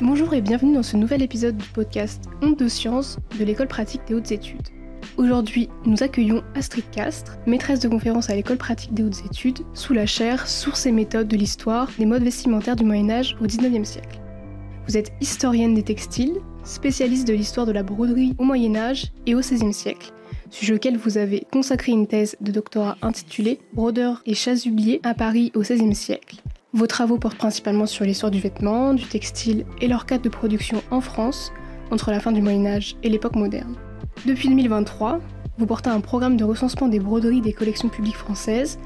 Bonjour et bienvenue dans ce nouvel épisode du podcast Ondes de Sciences de l'École pratique des hautes études. Aujourd'hui, nous accueillons Astrid Castres, maîtresse de conférence à l'École pratique des hautes études, sous la chaire Sources et méthodes de l'histoire des modes vestimentaires du Moyen-Âge au XIXe siècle. Vous êtes historienne des textiles, spécialiste de l'histoire de la broderie au Moyen-Âge et au XVIe siècle, sujet auquel vous avez consacré une thèse de doctorat intitulée Brodeur et chasublier à Paris au XVIe siècle. Vos travaux portent principalement sur l'histoire du vêtement, du textile et leur cadre de production en France, entre la fin du Moyen-Âge et l'époque moderne. Depuis 2023, vous portez un programme de recensement des broderies des collections publiques françaises,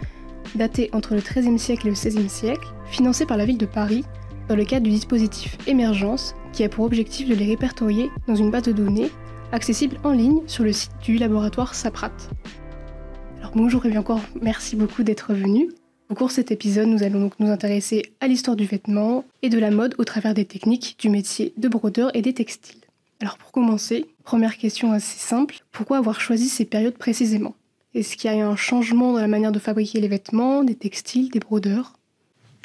daté entre le XIIIe siècle et le XVIe siècle, financé par la ville de Paris, dans le cadre du dispositif Émergence, qui a pour objectif de les répertorier dans une base de données, accessible en ligne sur le site du laboratoire Saprat. Alors bonjour et bien encore, merci beaucoup d'être venu. Au cours de cet épisode, nous allons donc nous intéresser à l'histoire du vêtement et de la mode au travers des techniques du métier de brodeur et des textiles. Alors pour commencer, première question assez simple, pourquoi avoir choisi ces périodes précisément ? Est-ce qu'il y a eu un changement dans la manière de fabriquer les vêtements, des textiles, des brodeurs ?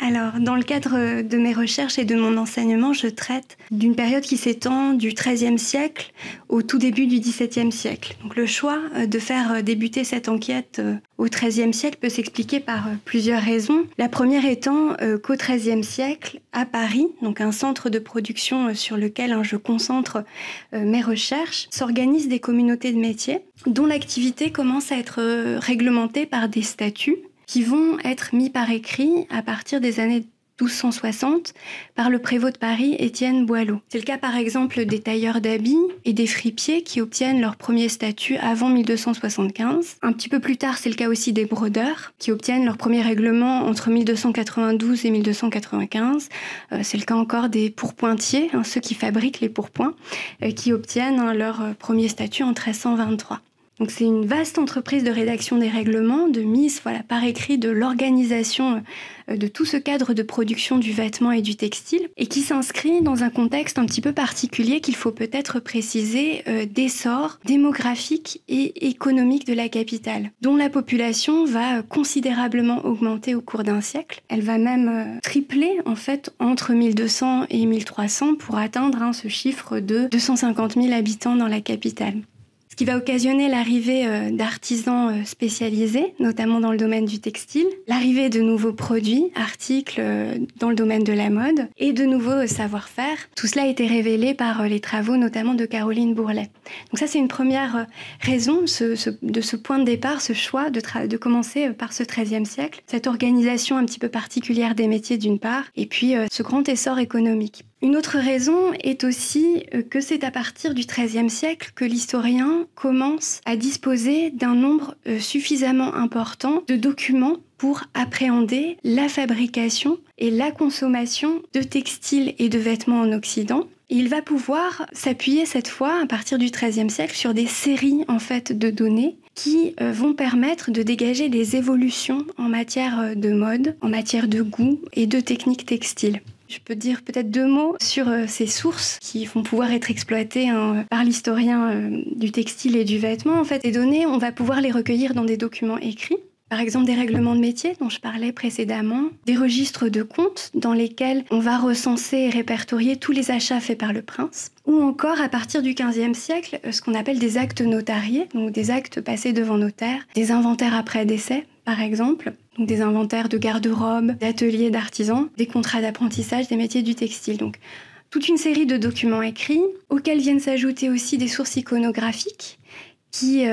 Alors, dans le cadre de mes recherches et de mon enseignement, je traite d'une période qui s'étend du XIIIe siècle au tout début du XVIIe siècle. Donc, le choix de faire débuter cette enquête au XIIIe siècle peut s'expliquer par plusieurs raisons. La première étant qu'au XIIIe siècle, à Paris, donc un centre de production sur lequel je concentre mes recherches, s'organisent des communautés de métiers dont l'activité commence à être réglementée par des statuts qui vont être mis par écrit à partir des années 1260 par le prévôt de Paris, Étienne Boileau. C'est le cas par exemple des tailleurs d'habits et des fripiers qui obtiennent leur premier statut avant 1275. Un petit peu plus tard, c'est le cas aussi des brodeurs qui obtiennent leur premier règlement entre 1292 et 1295. C'est le cas encore des pourpointiers, ceux qui fabriquent les pourpoints, qui obtiennent leur premier statut en 1323. Donc c'est une vaste entreprise de rédaction des règlements, de mise par écrit de l'organisation de tout ce cadre de production du vêtement et du textile, et qui s'inscrit dans un contexte un petit peu particulier qu'il faut peut-être préciser, d'essor démographique et économique de la capitale, dont la population va considérablement augmenter au cours d'un siècle. Elle va même tripler en fait entre 1200 et 1300 pour atteindre ce chiffre de 250 000 habitants dans la capitale. Ce qui va occasionner l'arrivée d'artisans spécialisés, notamment dans le domaine du textile, l'arrivée de nouveaux produits, articles dans le domaine de la mode et de nouveaux savoir-faire. Tout cela a été révélé par les travaux notamment de Caroline Bourlet. Donc ça, c'est une première raison de ce point de départ, ce choix de commencer par ce XIIIe siècle, cette organisation un petit peu particulière des métiers d'une part, et puis ce grand essor économique. Une autre raison est aussi que c'est à partir du XIIIe siècle que l'historien commence à disposer d'un nombre suffisamment important de documents pour appréhender la fabrication et la consommation de textiles et de vêtements en Occident. Et il va pouvoir s'appuyer cette fois, à partir du XIIIe siècle, sur des séries en fait de données qui vont permettre de dégager des évolutions en matière de mode, en matière de goût et de techniques textiles. Je peux dire peut-être deux mots sur ces sources qui vont pouvoir être exploitées par l'historien du textile et du vêtement. En fait, ces données, on va pouvoir les recueillir dans des documents écrits. Par exemple, des règlements de métier dont je parlais précédemment, des registres de comptes dans lesquels on va recenser et répertorier tous les achats faits par le prince, ou encore à partir du XVe siècle, ce qu'on appelle des actes notariés, donc des actes passés devant notaire, des inventaires après décès, par exemple, donc des inventaires de garde-robe, d'ateliers d'artisans, des contrats d'apprentissage des métiers du textile. Donc, toute une série de documents écrits, auxquels viennent s'ajouter aussi des sources iconographiques, qui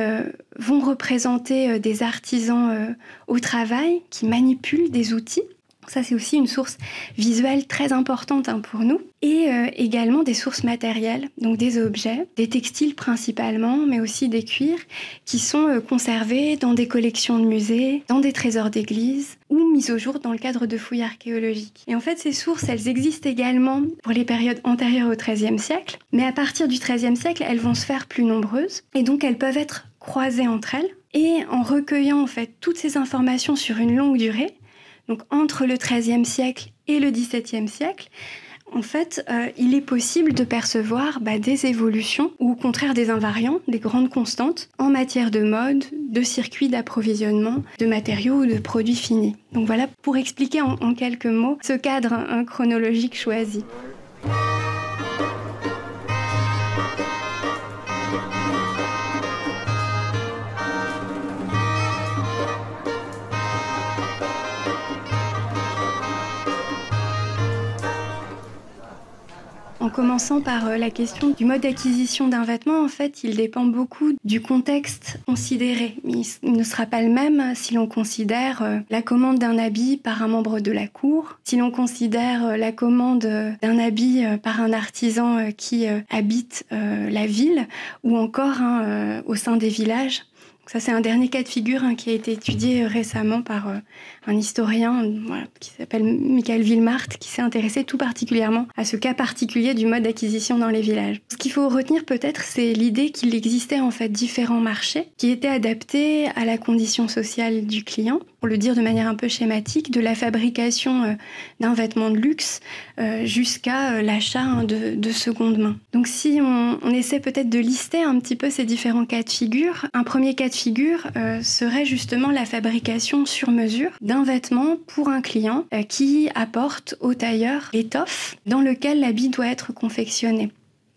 vont représenter des artisans au travail, qui manipulent des outils. Ça, c'est aussi une source visuelle très importante pour nous. Et également des sources matérielles, donc des objets, des textiles principalement, mais aussi des cuirs, qui sont conservés dans des collections de musées, dans des trésors d'église, ou mis au jour dans le cadre de fouilles archéologiques. Et en fait, ces sources, elles existent également pour les périodes antérieures au XIIIe siècle, mais à partir du XIIIe siècle, elles vont se faire plus nombreuses, et donc elles peuvent être croisées entre elles. Et en recueillant en fait toutes ces informations sur une longue durée, donc entre le XIIIe siècle et le XVIIe siècle, en fait, il est possible de percevoir des évolutions ou au contraire des invariants, des grandes constantes en matière de mode, de circuits d'approvisionnement, de matériaux ou de produits finis. Donc voilà pour expliquer en quelques mots ce cadre chronologique choisi. commençant par la question du mode d'acquisition d'un vêtement, en fait, il dépend beaucoup du contexte considéré. Il ne sera pas le même si l'on considère la commande d'un habit par un membre de la cour, si l'on considère la commande d'un habit par un artisan qui habite la ville, ou encore au sein des villages. Ça, c'est un dernier cas de figure qui a été étudié récemment par un historien qui s'appelle Michael Wilmart, qui s'est intéressé tout particulièrement à ce cas particulier du mode d'acquisition dans les villages. Ce qu'il faut retenir peut-être, c'est l'idée qu'il existait en fait différents marchés qui étaient adaptés à la condition sociale du client, pour le dire de manière un peu schématique, de la fabrication d'un vêtement de luxe jusqu'à l'achat de seconde main. Donc si on essaie peut-être de lister un petit peu ces différents cas de figure, un premier cas de figure serait justement la fabrication sur mesure d'un vêtement pour un client qui apporte au tailleur l'étoffe dans lequel l'habit doit être confectionné.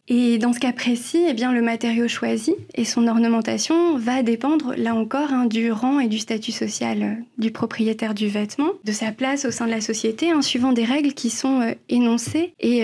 Et dans ce cas précis, le matériau choisi et son ornementation va dépendre, là encore, du rang et du statut social du propriétaire du vêtement, de sa place au sein de la société, suivant des règles qui sont énoncées et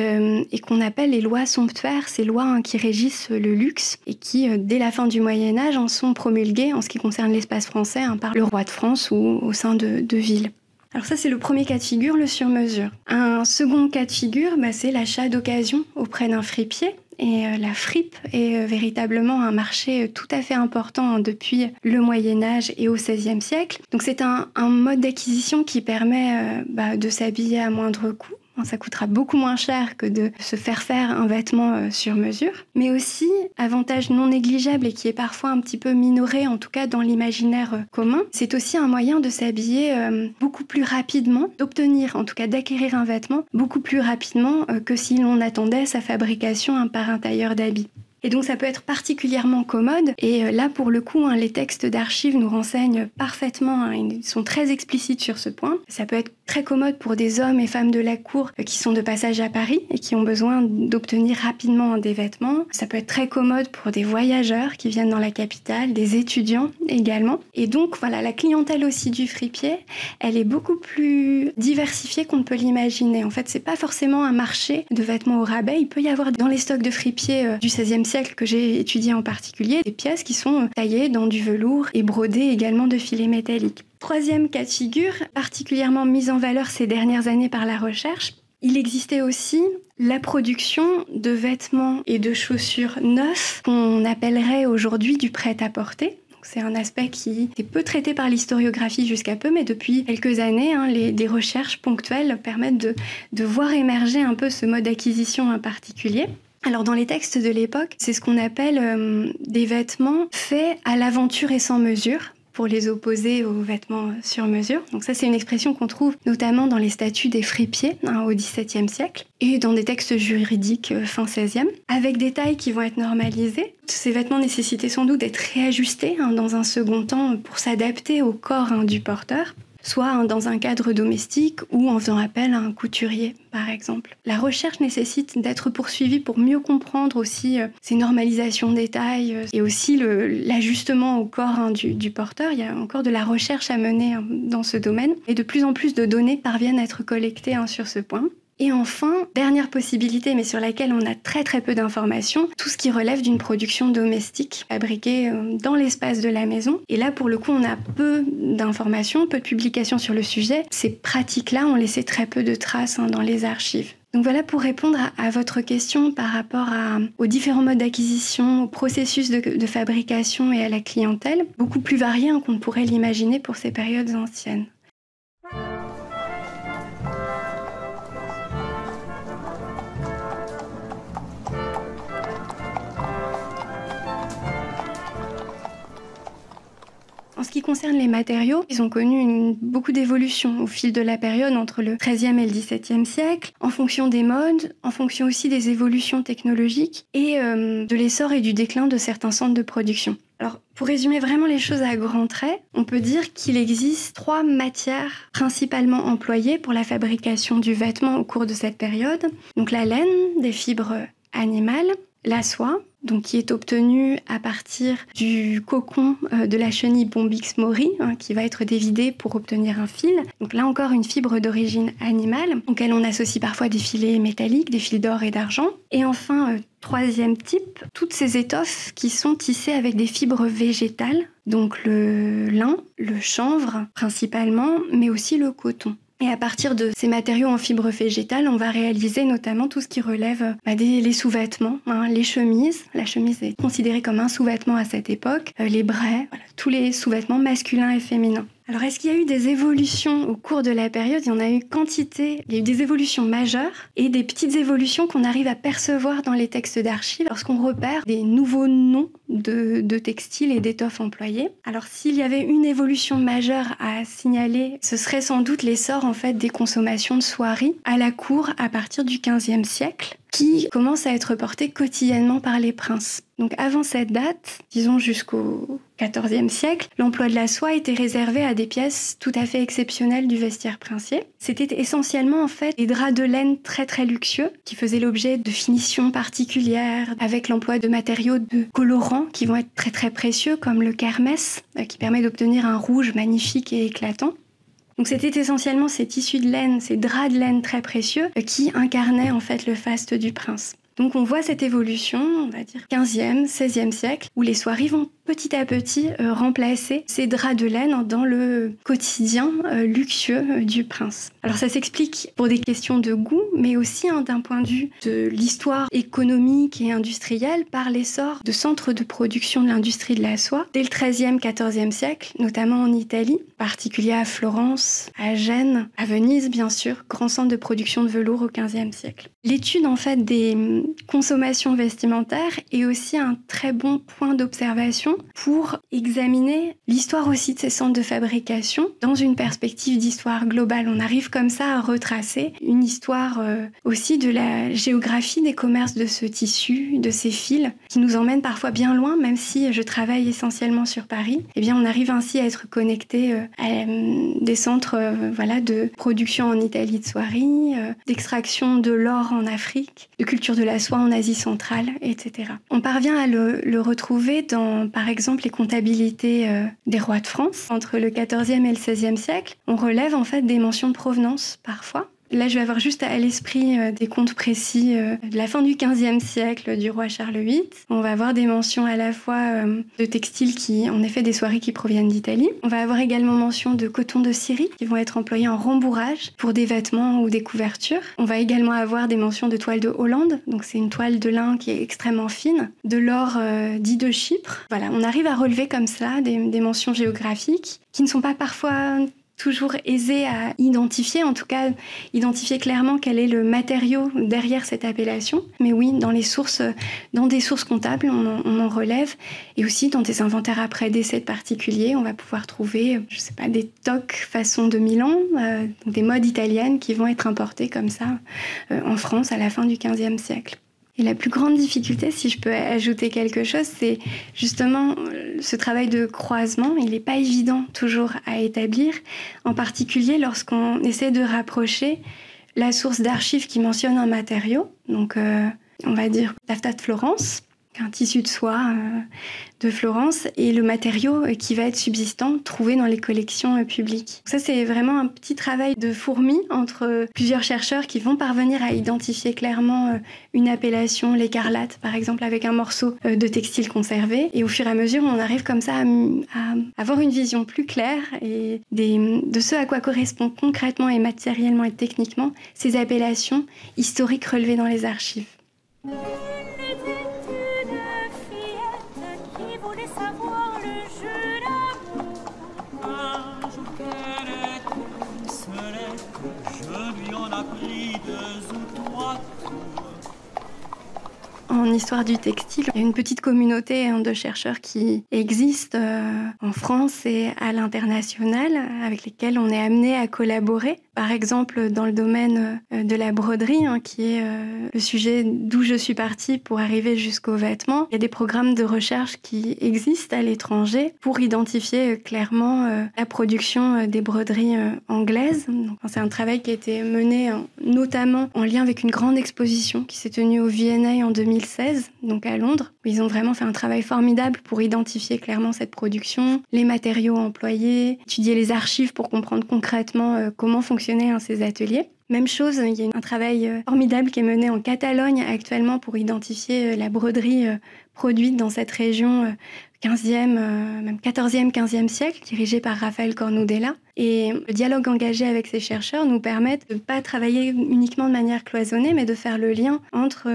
qu'on appelle les lois somptuaires, ces lois qui régissent le luxe et qui, dès la fin du Moyen-Âge, en sont promulguées en ce qui concerne l'espace français par le roi de France ou au sein de villes. Alors ça, c'est le premier cas de figure, le sur-mesure. Un second cas de figure, c'est l'achat d'occasion auprès d'un fripier. Et la fripe est véritablement un marché tout à fait important depuis le Moyen-Âge et au XVIe siècle. Donc c'est un mode d'acquisition qui permet de s'habiller à moindre coût. Ça coûtera beaucoup moins cher que de se faire un vêtement sur mesure. Mais aussi, avantage non négligeable et qui est parfois un petit peu minoré, en tout cas dans l'imaginaire commun, c'est aussi un moyen de s'habiller beaucoup plus rapidement, d'obtenir, en tout cas d'acquérir un vêtement beaucoup plus rapidement que si l'on attendait sa fabrication par un tailleur d'habits. Et donc ça peut être particulièrement commode. Et là, pour le coup, les textes d'archives nous renseignent parfaitement. Ils sont très explicites sur ce point. Ça peut être très commode pour des hommes et femmes de la cour qui sont de passage à Paris et qui ont besoin d'obtenir rapidement des vêtements. Ça peut être très commode pour des voyageurs qui viennent dans la capitale, des étudiants également. Et donc voilà, la clientèle aussi du fripier, elle est beaucoup plus diversifiée qu'on ne peut l'imaginer. En fait, c'est pas forcément un marché de vêtements au rabais. Il peut y avoir dans les stocks de fripiers du XVIe siècle que j'ai étudié en particulier, des pièces qui sont taillées dans du velours et brodées également de filets métalliques. Troisième cas de figure, particulièrement mis en valeur ces dernières années par la recherche, il existait aussi la production de vêtements et de chaussures neufs qu'on appellerait aujourd'hui du prêt-à-porter. C'est un aspect qui est peu traité par l'historiographie jusqu'à peu, mais depuis quelques années, des recherches ponctuelles permettent de voir émerger un peu ce mode d'acquisition particulier. Alors dans les textes de l'époque, c'est ce qu'on appelle des vêtements faits à l'aventure et sans mesure, pour les opposer aux vêtements sur mesure. Donc ça, c'est une expression qu'on trouve notamment dans les statuts des fripiers au XVIIe siècle et dans des textes juridiques fin XVIe, avec des tailles qui vont être normalisées. Ces vêtements nécessitaient sans doute d'être réajustés dans un second temps pour s'adapter au corps du porteur, soit dans un cadre domestique ou en faisant appel à un couturier, par exemple. La recherche nécessite d'être poursuivie pour mieux comprendre aussi ces normalisations des tailles et aussi l'ajustement au corps du porteur. Il y a encore de la recherche à mener dans ce domaine et de plus en plus de données parviennent à être collectées sur ce point. Et enfin, dernière possibilité, mais sur laquelle on a très très peu d'informations, tout ce qui relève d'une production domestique fabriquée dans l'espace de la maison. Et là, pour le coup, on a peu d'informations, peu de publications sur le sujet. Ces pratiques-là ont laissé très peu de traces dans les archives. Donc voilà pour répondre à votre question par rapport aux différents modes d'acquisition, au processus de fabrication et à la clientèle, beaucoup plus variés qu'on ne pourrait l'imaginer pour ces périodes anciennes. En ce qui concerne les matériaux, ils ont connu beaucoup d'évolutions au fil de la période entre le XIIIe et le XVIIe siècle, en fonction des modes, en fonction aussi des évolutions technologiques et de l'essor et du déclin de certains centres de production. Alors, pour résumer vraiment les choses à grands traits, on peut dire qu'il existe 3 matières principalement employées pour la fabrication du vêtement au cours de cette période. Donc la laine, des fibres animales, la soie, donc qui est obtenue à partir du cocon de la chenille Bombyx mori, qui va être dévidé pour obtenir un fil. Donc là encore, une fibre d'origine animale, auquel on associe parfois des filets métalliques, des fils d'or et d'argent. Et enfin, troisième type, toutes ces étoffes qui sont tissées avec des fibres végétales, donc le lin, le chanvre principalement, mais aussi le coton. Et à partir de ces matériaux en fibres végétales, on va réaliser notamment tout ce qui relève les sous-vêtements, les chemises. La chemise est considérée comme un sous-vêtement à cette époque, les braies, tous les sous-vêtements masculins et féminins. Alors, est-ce qu'il y a eu des évolutions au cours de la période ? Il y en a eu quantité. Il y a eu des évolutions majeures et des petites évolutions qu'on arrive à percevoir dans les textes d'archives lorsqu'on repère des nouveaux noms de textiles et d'étoffes employés. Alors, s'il y avait une évolution majeure à signaler, ce serait sans doute l'essor des consommations de soieries à la cour à partir du XVe siècle, qui commence à être portée quotidiennement par les princes. Donc avant cette date, disons jusqu'au XIVe siècle, l'emploi de la soie était réservé à des pièces tout à fait exceptionnelles du vestiaire princier. C'était essentiellement des draps de laine très très luxueux qui faisaient l'objet de finitions particulières avec l'emploi de matériaux de colorants qui vont être très très précieux comme le kermès qui permet d'obtenir un rouge magnifique et éclatant. Donc c'était essentiellement ces tissus de laine, ces draps de laine très précieux qui incarnaient le faste du prince. Donc on voit cette évolution, on va dire 15e, 16e siècle, où les soieries vont petit à petit remplacer ces draps de laine dans le quotidien luxueux du prince. Alors ça s'explique pour des questions de goût, mais aussi d'un point de vue de l'histoire économique et industrielle par l'essor de centres de production de l'industrie de la soie dès le 13e, 14e siècle, notamment en Italie, en particulier à Florence, à Gênes, à Venise bien sûr, grand centre de production de velours au 15e siècle. L'étude des consommations vestimentaires est aussi un très bon point d'observation pour examiner l'histoire aussi de ces centres de fabrication dans une perspective d'histoire globale. On arrive comme ça à retracer une histoire aussi de la géographie des commerces de ce tissu, de ces fils, qui nous emmène parfois bien loin, même si je travaille essentiellement sur Paris. Eh bien, on arrive ainsi à être connecté à des centres de production en Italie de soieries, d'extraction de l'or en Afrique, de culture de la soie en Asie centrale, etc. On parvient à le retrouver dans, par exemple, les comptabilités des rois de France. Entre le XIVe et le XVIe siècle, on relève des mentions de provenance parfois. Là, je vais avoir juste à l'esprit des comptes précis de la fin du XVe siècle du roi Charles VIII. On va avoir des mentions à la fois de textiles en effet, des soieries qui proviennent d'Italie. On va avoir également mention de coton de Syrie qui vont être employés en rembourrage pour des vêtements ou des couvertures. On va également avoir des mentions de toile de Hollande. Donc, c'est une toile de lin qui est extrêmement fine. De l'or dit de Chypre. Voilà, on arrive à relever comme ça des mentions géographiques qui ne sont pas parfois toujours aisé à identifier, en tout cas identifier clairement quel est le matériau derrière cette appellation. Mais oui, dans des sources comptables, on en relève. Et aussi dans des inventaires après décès de particuliers, on va pouvoir trouver, des toques façon de Milan, des modes italiennes qui vont être importées comme ça en France à la fin du XVe siècle. Et la plus grande difficulté, si je peux ajouter quelque chose, c'est justement ce travail de croisement. Il n'est pas évident toujours à établir, en particulier lorsqu'on essaie de rapprocher la source d'archives qui mentionne un matériau, donc on va dire taffetas de Florence, un tissu de soie de Florence, et le matériau qui va être subsistant, trouvé dans les collections publiques. Ça, c'est vraiment un petit travail de fourmi entre plusieurs chercheurs qui vont parvenir à identifier clairement une appellation, l'écarlate, par exemple, avec un morceau de textile conservé. Et au fur et à mesure, on arrive comme ça à avoir une vision plus claire et de ce à quoi correspondent concrètement et matériellement et techniquement ces appellations historiques relevées dans les archives. En histoire du textile, il y a une petite communauté de chercheurs qui existe en France et à l'international, avec lesquels on est amené à collaborer. Par exemple, dans le domaine de la broderie, qui est le sujet d'où je suis partie pour arriver jusqu'aux vêtements, il y a des programmes de recherche qui existent à l'étranger pour identifier clairement la production des broderies anglaises. Donc, c'est un travail qui a été mené notamment en lien avec une grande exposition qui s'est tenue au V&A en 2016, donc à Londres. Ils ont vraiment fait un travail formidable pour identifier clairement cette production, les matériaux employés, étudier les archives pour comprendre concrètement comment fonctionnaient ces ateliers. Même chose, il y a un travail formidable qui est mené en Catalogne actuellement pour identifier la broderie produite dans cette région 15e, même 14e, 15e siècle, dirigée par Raphaël Cornudella. Et le dialogue engagé avec ces chercheurs nous permet de ne pas travailler uniquement de manière cloisonnée, mais de faire le lien entre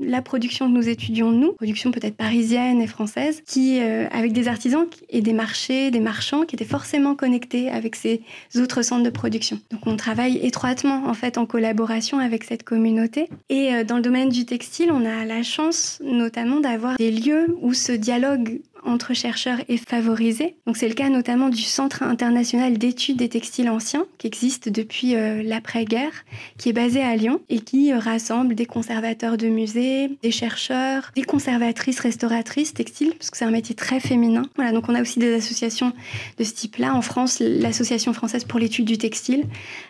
la production que nous étudions, nous, production peut-être parisienne et française, qui, avec des artisans et des marchés, des marchands qui étaient forcément connectés avec ces autres centres de production. Donc on travaille étroitement en fait en collaboration avec cette communauté. Et dans le domaine du textile, on a la chance notamment d'avoir des lieux où ce dialogue entre chercheurs est favorisé. Donc c'est le cas notamment du Centre international d'études des textiles anciens qui existe depuis l'après-guerre, qui est basé à Lyon et qui rassemble des conservateurs de musées, des chercheurs, des conservatrices, restauratrices textiles, parce que c'est un métier très féminin. Voilà, donc on a aussi des associations de ce type-là. En France, l'Association française pour l'étude du textile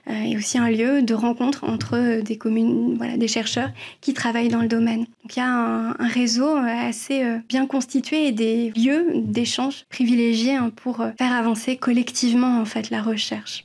est aussi un lieu de rencontre entre des communes, des chercheurs qui travaillent dans le domaine. Donc il y a un réseau assez bien constitué et des lieux d'échange privilégiés pour faire avancer collectivement en fait la recherche.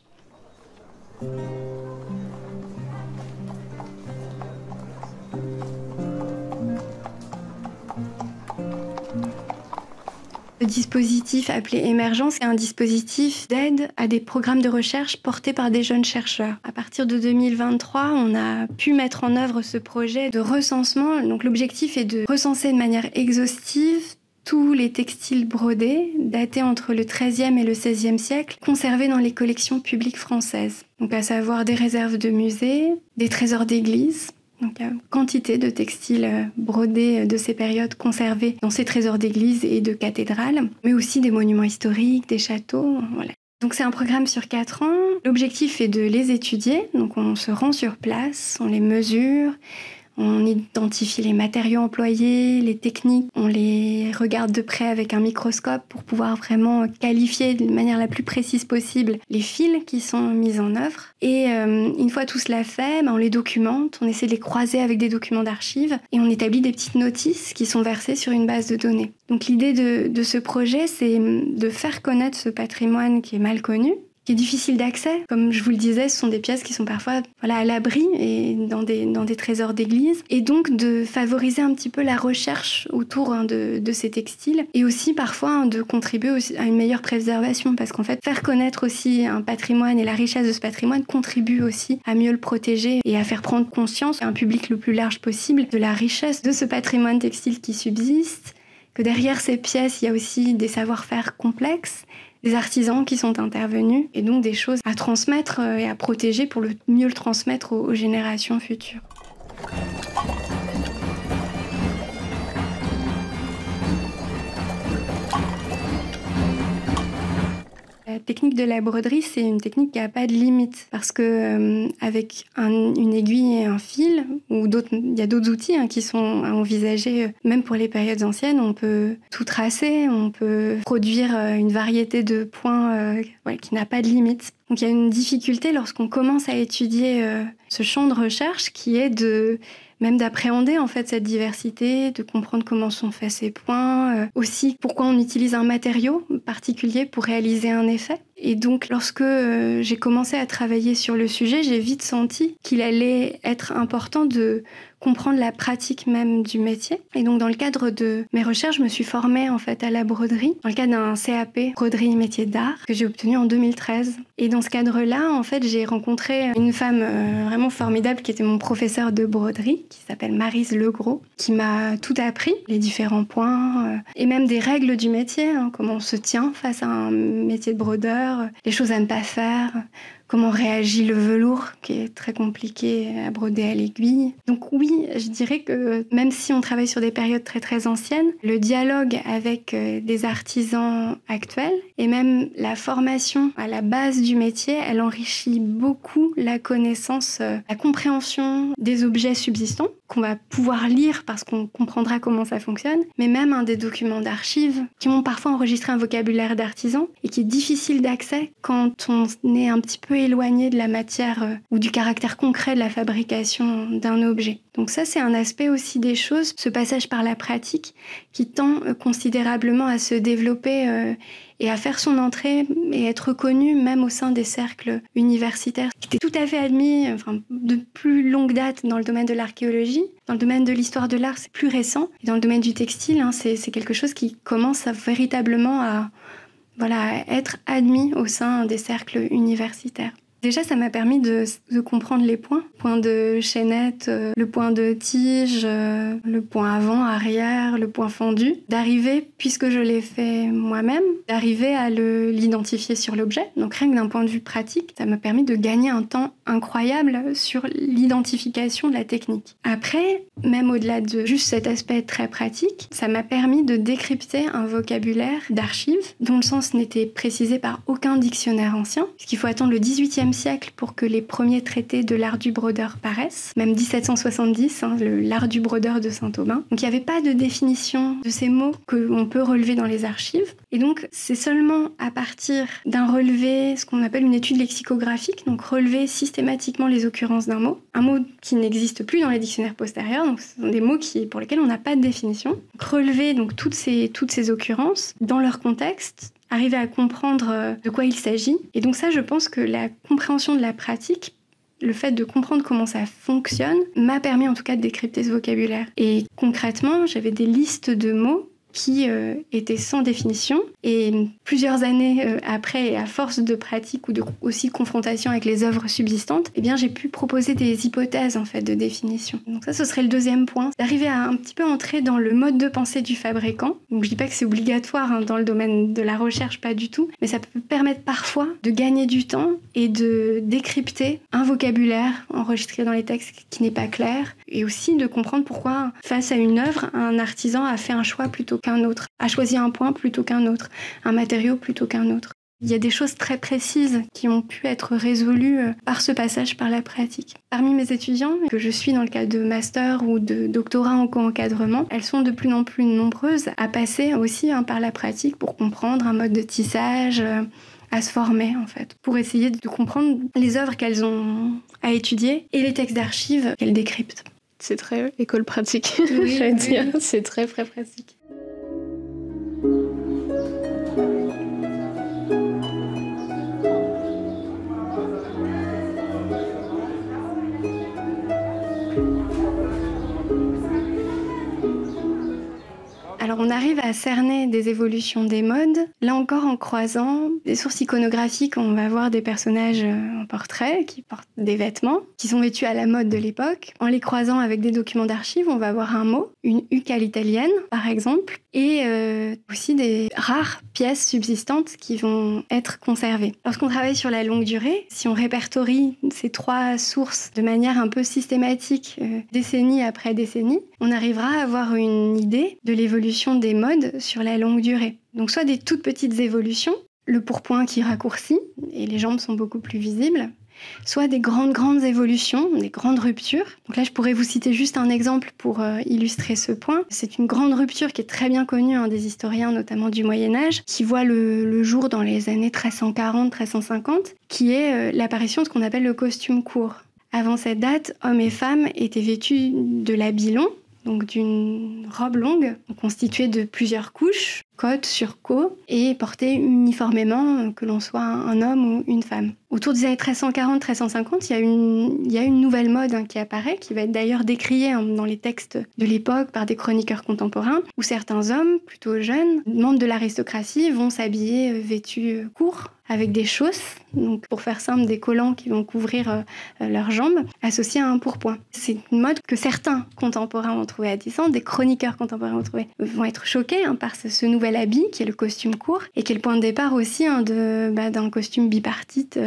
Le dispositif appelé Émergence est un dispositif d'aide à des programmes de recherche portés par des jeunes chercheurs. À partir de 2023, on a pu mettre en œuvre ce projet de recensement. Donc l'objectif est de recenser de manière exhaustive tous les textiles brodés datés entre le XIIIe et le XVIe siècle, conservés dans les collections publiques françaises. Donc à savoir des réserves de musées, des trésors d'églises. Donc il y a une quantité de textiles brodés de ces périodes conservés dans ces trésors d'églises et de cathédrales, mais aussi des monuments historiques, des châteaux, voilà. Donc c'est un programme sur 4 ans. L'objectif est de les étudier. Donc on se rend sur place, on les mesure, on identifie les matériaux employés, les techniques, on les regarde de près avec un microscope pour pouvoir vraiment qualifier de manière la plus précise possible les fils qui sont mis en œuvre. Et une fois tout cela fait, on les documente, on essaie de les croiser avec des documents d'archives et on établit des petites notices qui sont versées sur une base de données. Donc l'idée de ce projet, c'est de faire connaître ce patrimoine qui est mal connu, qui est difficile d'accès. Comme je vous le disais, ce sont des pièces qui sont parfois à l'abri et dans des trésors d'église. Et donc de favoriser un petit peu la recherche autour de ces textiles et aussi parfois de contribuer aussi à une meilleure préservation parce qu'en fait, faire connaître aussi un patrimoine et la richesse de ce patrimoine contribue aussi à mieux le protéger et à faire prendre conscience à un public le plus large possible de la richesse de ce patrimoine textile qui subsiste, que derrière ces pièces, il y a aussi des savoir-faire complexes, des artisans qui sont intervenus et donc des choses à transmettre et à protéger pour mieux le transmettre aux générations futures. La technique de la broderie, c'est une technique qui n'a pas de limite parce que avec une aiguille et un fil, ou il y a d'autres outils qui sont à envisager, même pour les périodes anciennes, on peut tout tracer, on peut produire une variété de points qui n'a pas de limite. Donc il y a une difficulté lorsqu'on commence à étudier ce champ de recherche qui est même d'appréhender en fait cette diversité, de comprendre comment sont faits ces points, aussi pourquoi on utilise un matériau particulier pour réaliser un effet. Et donc lorsque j'ai commencé à travailler sur le sujet, j'ai vite senti qu'il allait être important de comprendre la pratique même du métier. Et donc dans le cadre de mes recherches, je me suis formée en fait à la broderie, dans le cadre d'un CAP broderie métier d'art que j'ai obtenu en 2013. Et dans ce cadre-là, en fait, j'ai rencontré une femme vraiment formidable qui était mon professeur de broderie, qui s'appelle Maryse Legros, qui m'a tout appris, les différents points, et même des règles du métier, comment on se tient face à un métier de brodeur, les choses à ne pas faire, comment réagit le velours, qui est très compliqué à broder à l'aiguille. Donc oui, je dirais que même si on travaille sur des périodes très très anciennes, le dialogue avec des artisans actuels et même la formation à la base du métier, elle enrichit beaucoup la connaissance, la compréhension des objets subsistants qu'on va pouvoir lire parce qu'on comprendra comment ça fonctionne, mais même des documents d'archives qui ont parfois enregistré un vocabulaire d'artisan et qui est difficile d'accès quand on est un petit peu éloigné de la matière ou du caractère concret de la fabrication d'un objet. Donc ça, c'est un aspect aussi des choses, ce passage par la pratique qui tend considérablement à se développer et à faire son entrée et être reconnu même au sein des cercles universitaires, qui étaient tout à fait admis de plus longue date dans le domaine de l'archéologie. Dans le domaine de l'histoire de l'art, c'est plus récent. Et dans le domaine du textile, c'est quelque chose qui commence véritablement à être admis au sein des cercles universitaires. Déjà, ça m'a permis de comprendre les points. Point de chaînette, le point de tige, le point avant, arrière, le point fendu. D'arriver, puisque je l'ai fait moi-même, d'arriver à l'identifier sur l'objet. Donc rien que d'un point de vue pratique, ça m'a permis de gagner un temps incroyable sur l'identification de la technique. Après, même au-delà de juste cet aspect très pratique, ça m'a permis de décrypter un vocabulaire d'archives dont le sens n'était précisé par aucun dictionnaire ancien, puisqu'il faut attendre le XVIIIe siècle pour que les premiers traités de l'art du brodeur paraissent, même 1770, l'art du brodeur de Saint-Aubin. Donc il n'y avait pas de définition de ces mots qu'on peut relever dans les archives. Et donc c'est seulement à partir d'un relevé, ce qu'on appelle une étude lexicographique, donc relever systématiquement les occurrences d'un mot, un mot qui n'existe plus dans les dictionnaires postérieurs, donc ce sont des mots pour lesquels on n'a pas de définition. Donc, relever donc, toutes ces occurrences dans leur contexte, arriver à comprendre de quoi il s'agit. Et donc ça, je pense que la compréhension de la pratique, le fait de comprendre comment ça fonctionne, m'a permis en tout cas de décrypter ce vocabulaire. Et concrètement, j'avais des listes de mots qui étaient sans définition. Et plusieurs années après, et à force de pratique ou aussi de confrontation avec les œuvres subsistantes, eh bien, j'ai pu proposer des hypothèses en fait, de définition. Donc ça, ce serait le deuxième point, d'arriver à un petit peu entrer dans le mode de pensée du fabricant. Donc je dis pas que c'est obligatoire dans le domaine de la recherche, pas du tout, mais ça peut permettre parfois de gagner du temps et de décrypter un vocabulaire enregistré dans les textes qui n'est pas clair, et aussi de comprendre pourquoi, face à une œuvre, un artisan a fait un choix plutôt qu'un autre, a choisi un point plutôt qu'un autre, un matériau plutôt qu'un autre. Il y a des choses très précises qui ont pu être résolues par ce passage par la pratique. Parmi mes étudiants, que je suis dans le cadre de master ou de doctorat en co-encadrement, elles sont de plus en plus nombreuses à passer aussi par la pratique pour comprendre un mode de tissage, à se former en fait, pour essayer de comprendre les œuvres qu'elles ont à étudier et les textes d'archives qu'elles décryptent. C'est très école pratique, oui, j'allais dire. C'est très très pratique. Alors on arrive à cerner des évolutions des modes, là encore en croisant des sources iconographiques. On va voir des personnages en portrait qui portent des vêtements qui sont vêtus à la mode de l'époque. En les croisant avec des documents d'archives, on va avoir un mot, une huque à l'italienne par exemple, et aussi des rares pièces subsistantes qui vont être conservées. Lorsqu'on travaille sur la longue durée, si on répertorie ces trois sources de manière un peu systématique, décennie après décennie, on arrivera à avoir une idée de l'évolution des modes sur la longue durée. Donc soit des toutes petites évolutions, le pourpoint qui raccourcit et les jambes sont beaucoup plus visibles, soit des grandes évolutions, des grandes ruptures. Donc là, je pourrais vous citer juste un exemple pour illustrer ce point. C'est une grande rupture qui est très bien connue des historiens, notamment du Moyen-Âge, qui voit le jour dans les années 1340-1350, qui est l'apparition de ce qu'on appelle le costume court. Avant cette date, hommes et femmes étaient vêtus de l'habit long, donc d'une robe longue, constituée de plusieurs couches, côte sur côte, et portée uniformément, que l'on soit un homme ou une femme. Autour des années 1340-1350, il y a une nouvelle mode qui apparaît, qui va être d'ailleurs décriée dans les textes de l'époque par des chroniqueurs contemporains, où certains hommes, plutôt jeunes, membres de l'aristocratie, vont s'habiller vêtus courts, avec des chausses, donc pour faire simple, des collants qui vont couvrir leurs jambes, associés à un pourpoint. C'est une mode que certains contemporains vont trouver attissante, des chroniqueurs contemporains vont être choqués par ce nouvel nouvel habit, qui est le costume court, et qui est le point de départ aussi d'un costume bipartite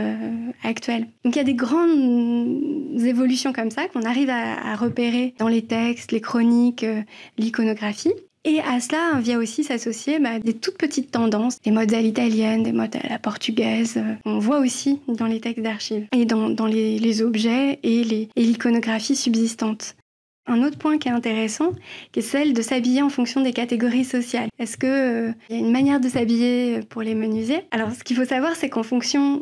actuel. Donc il y a des grandes évolutions comme ça qu'on arrive à repérer dans les textes, les chroniques, l'iconographie. Et à cela vient aussi s'associer des toutes petites tendances, des modes à l'italienne, des modes à la portugaise. On voit aussi dans les textes d'archives et dans les objets et l'iconographie subsistante. Un autre point qui est intéressant, qui est celle de s'habiller en fonction des catégories sociales. Est-ce qu'il y a une manière de s'habiller pour les menuisiers ? Alors, ce qu'il faut savoir, c'est qu'en fonction,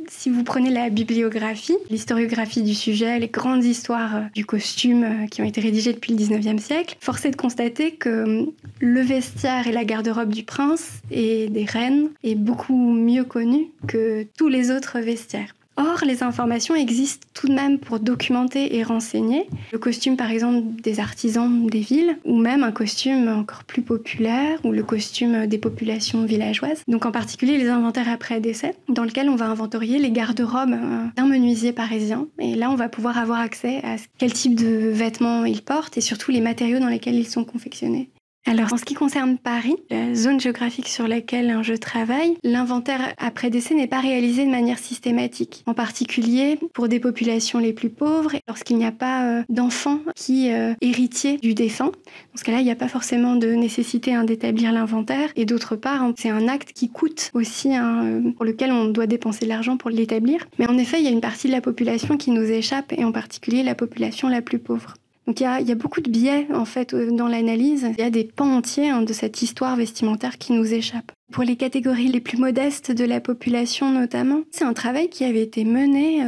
si vous prenez la bibliographie, l'historiographie du sujet, les grandes histoires du costume qui ont été rédigées depuis le 19e siècle, force est de constater que le vestiaire et la garde-robe du prince et des reines est beaucoup mieux connu que tous les autres vestiaires. Or, les informations existent tout de même pour documenter et renseigner. Le costume, par exemple, des artisans des villes, ou même un costume encore plus populaire, ou le costume des populations villageoises. Donc en particulier les inventaires après décès, dans lequel on va inventorier les garde-robes d'un menuisier parisien. Et là, on va pouvoir avoir accès à quel type de vêtements il porte, et surtout les matériaux dans lesquels ils sont confectionnés. Alors, en ce qui concerne Paris, la zone géographique sur laquelle je travaille, l'inventaire après décès n'est pas réalisé de manière systématique. En particulier pour des populations les plus pauvres, lorsqu'il n'y a pas d'enfants héritiers du défunt. Dans ce cas-là, il n'y a pas forcément de nécessité d'établir l'inventaire. Et d'autre part, c'est un acte qui coûte aussi, pour lequel on doit dépenser de l'argent pour l'établir. Mais en effet, il y a une partie de la population qui nous échappe, et en particulier la population la plus pauvre. Donc il y a beaucoup de biais en fait dans l'analyse. Il y a des pans entiers de cette histoire vestimentaire qui nous échappe. Pour les catégories les plus modestes de la population notamment, c'est un travail qui avait été mené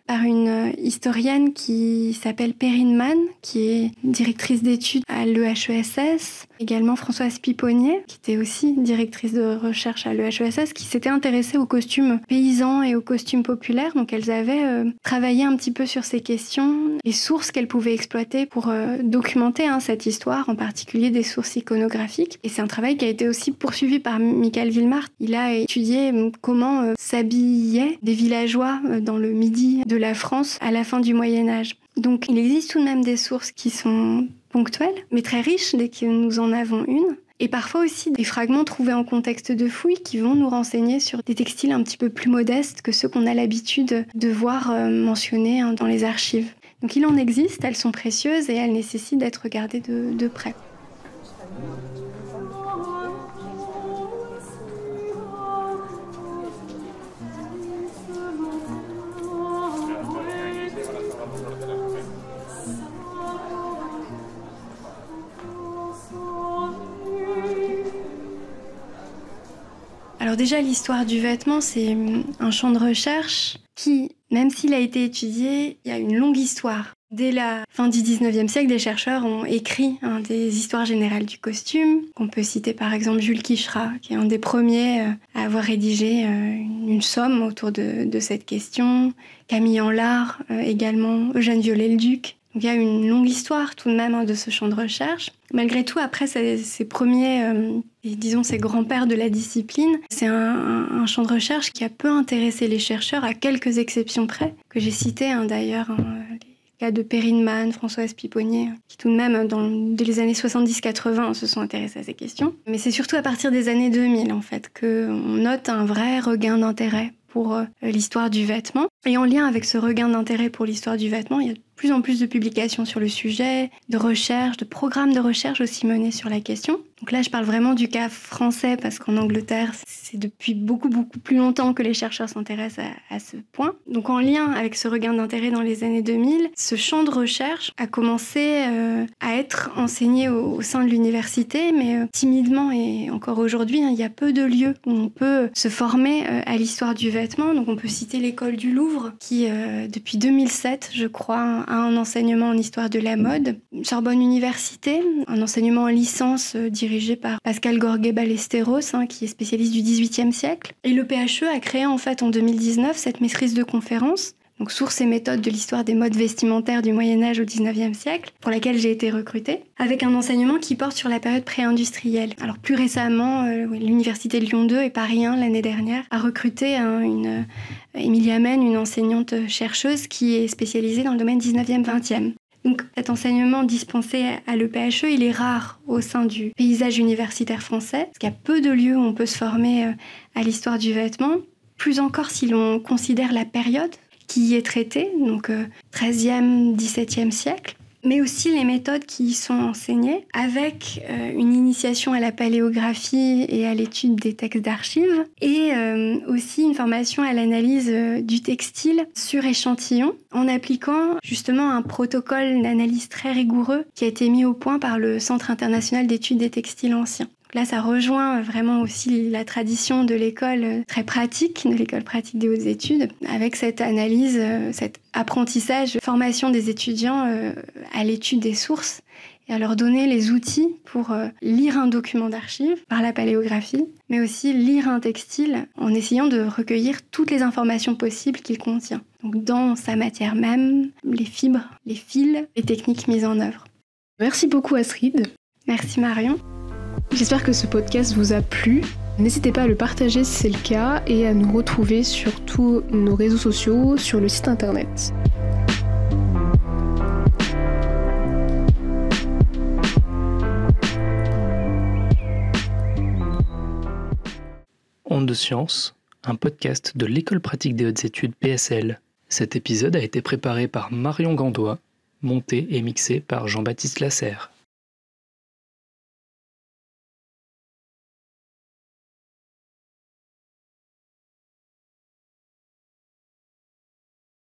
par une historienne qui s'appelle Perrine Mann, qui est directrice d'études à l'EHESS, également Françoise Piponnier, qui était aussi directrice de recherche à l'EHESS, qui s'était intéressée aux costumes paysans et aux costumes populaires. Donc elles avaient travaillé un petit peu sur ces questions, les sources qu'elles pouvaient exploiter pour documenter cette histoire, en particulier des sources iconographiques. Et c'est un travail qui a été aussi poursuivi par Michael Wilmart. Il a étudié comment s'habillaient des villageois dans le midi de la France à la fin du Moyen-Âge. Donc il existe tout de même des sources qui sont ponctuelles, mais très riches dès que nous en avons une. Et parfois aussi des fragments trouvés en contexte de fouilles qui vont nous renseigner sur des textiles un petit peu plus modestes que ceux qu'on a l'habitude de voir mentionnés dans les archives. Donc il en existe, elles sont précieuses et elles nécessitent d'être regardées de près. Alors déjà, l'histoire du vêtement, c'est un champ de recherche qui, même s'il a été étudié, il y a une longue histoire. Dès la fin du 19e siècle, des chercheurs ont écrit des histoires générales du costume. On peut citer par exemple Jules Quicherat, qui est un des premiers à avoir rédigé une somme autour de cette question. Camille Anlard également, Eugène Viollet-le-Duc. Donc il y a une longue histoire tout de même de ce champ de recherche. Malgré tout, après ces premiers, ces grands-pères de la discipline, c'est un champ de recherche qui a peu intéressé les chercheurs, à quelques exceptions près, que j'ai citées d'ailleurs, les cas de Perrine Mann, Françoise Piponnier, qui tout de même, dès les années 70-80, se sont intéressés à ces questions. Mais c'est surtout à partir des années 2000, en fait, qu'on note un vrai regain d'intérêt pour l'histoire du vêtement. Et en lien avec ce regain d'intérêt pour l'histoire du vêtement, il y a de plus en plus de publications sur le sujet, de recherches, de programmes de recherche aussi menés sur la question. Donc là, je parle vraiment du cas français, parce qu'en Angleterre, c'est depuis beaucoup plus longtemps que les chercheurs s'intéressent à ce point. Donc en lien avec ce regain d'intérêt dans les années 2000, ce champ de recherche a commencé à être enseigné au sein de l'université, mais timidement, et encore aujourd'hui, il y a peu de lieux où on peut se former à l'histoire du vêtement. Donc on peut citer l'école du Louvre, qui depuis 2007, je crois, a un enseignement en histoire de la mode. Sorbonne Université, un enseignement en licence dirigé par Pascal Gorguet-Ballesteros, qui est spécialiste du XVIIIe siècle. Et le PHE a créé en fait en 2019 cette maîtrise de conférence, donc sources et méthodes de l'histoire des modes vestimentaires du Moyen-Âge au XIXe siècle, pour laquelle j'ai été recrutée, avec un enseignement qui porte sur la période pré-industrielle. Alors plus récemment, l'Université de Lyon 2 et Paris 1, l'année dernière, a recruté Émilie Amen, une enseignante chercheuse qui est spécialisée dans le domaine 19e-20e. Donc cet enseignement dispensé à l'EPHE, il est rare au sein du paysage universitaire français, parce qu'il y a peu de lieux où on peut se former à l'histoire du vêtement. Plus encore si l'on considère la période qui y est traitée, donc 13e, 17e siècle, mais aussi les méthodes qui y sont enseignées, avec une initiation à la paléographie et à l'étude des textes d'archives, et aussi une formation à l'analyse du textile sur échantillon, en appliquant justement un protocole d'analyse très rigoureux qui a été mis au point par le Centre international d'études des textiles anciens. Là, ça rejoint vraiment aussi la tradition de l'école très pratique, de l'école pratique des hautes études, avec cette analyse, cet apprentissage, formation des étudiants à l'étude des sources et à leur donner les outils pour lire un document d'archives par la paléographie, mais aussi lire un textile en essayant de recueillir toutes les informations possibles qu'il contient. Donc dans sa matière même, les fibres, les fils, les techniques mises en œuvre. Merci beaucoup Astrid. Merci Marion. J'espère que ce podcast vous a plu. N'hésitez pas à le partager si c'est le cas et à nous retrouver sur tous nos réseaux sociaux, sur le site internet. Ondes de Science, un podcast de l'École pratique des hautes études PSL. Cet épisode a été préparé par Marion Gandois, monté et mixé par Jean-Baptiste Lasserre.